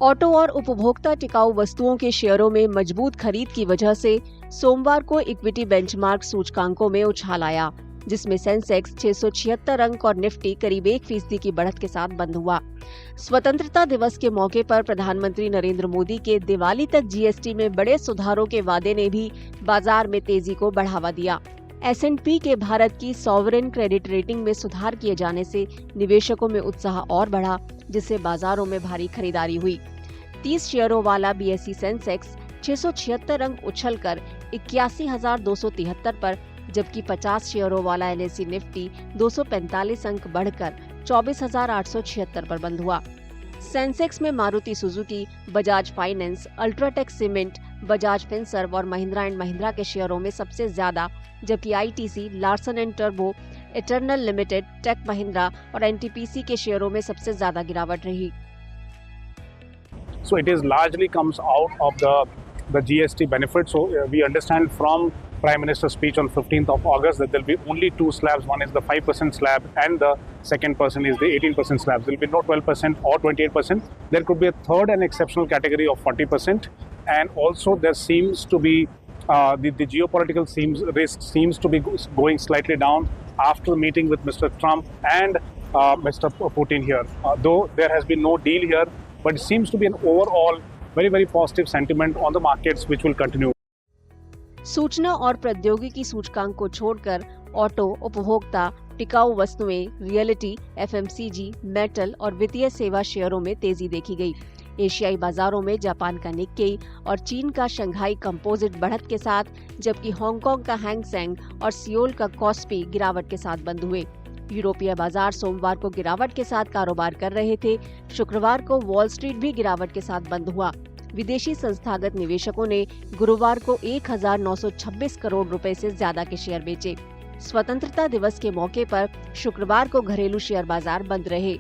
Auto और उपभोक्ता टिकाऊ वस्तुओं के शेयरों में मजबूत खरीद की वजह से सोमवार को इक्विटी बेंचमार्क सूचकांकों में उछाल आया, जिसमें सेंसेक्स 676 अंक और निफ्टी करीब 1% की बढ़त के साथ बंद हुआ। स्वतंत्रता दिवस के मौके पर प्रधानमंत्री नरेंद्र मोदी के दिवाली तक जीएसटी में बड़े सुधारों के वादे ने भी बाजार में तेजी को बढ़ावा दिया। S&P के भारत की सॉवरेन क्रेडिट रेटिंग में सुधार किए जाने से निवेशकों में उत्साह और बढ़ा, जिससे बाजारों में भारी खरीदारी हुई। 30 शेयरों वाला BSE सेंसेक्स 676 अंक उछलकर 81,273 पर, जबकि 50 शेयरों वाला NSE निफ्टी 245 अंक बढ़कर 24,876 पर बंद हुआ। सेंसेक्स में Maruti Suzuki, Bajaj finance, UltraTech cement, Bajaj Finserv और महिंद्रा एंड महिंद्रा के शेयरों में सबसे ज्यादा, जबकि ITC, लार्सन एंड टर्बो, इटर्नल लिमिटेड, टेक महिंद्रा और NTPC के शेयरों में सबसे ज्यादा गिरावट रही। So it is largely comes out of the GST benefit. So we understand from Prime Minister's speech on 15th of August that there will be only two slabs. One is the 5% slab and the second person is the 18% slab. There will be no 12% or 28%. There could be a third and exceptional category of 40%. And also there seems to be the geopolitical risk seems to be going slightly down after meeting with Mr. Trump and Mr. Putin here. Though there has been no deal here, but it seems to be an overall very positive sentiment on the markets which will continue. सूचना और प्रौद्योगिकी सूचकांक को छोड़कर auto, उपभोक्ता, टिकाऊ वस्तुएं, reality, FMCG, metal और वित्तीय सेवा शेयरों में तेजी देखी गई। एशियाई बाजारों में जापान का निक्केई और चीन का शंघाई कंपोजिट बढ़त के साथ, जबकि हांगकांग का हैंग सेंग और सियोल का कॉस्पी गिरावट के साथ बंद हुए। यूरोपीय बाजार सोमवार को गिरावट के साथ कारोबार कर रहे थे। शुक्रवार को वॉल स्ट्रीट भी गिरावट के साथ बंद हुआ। विदेशी संस्थागत निवेशकों ने गुरुवार को 1,926 करोड़ रुपए से ज्यादा के शेयर बेचे। स्वतंत्रता दिवस के मौके पर शुक्रवार को घरेलू शेयर बाजार बंद रहे।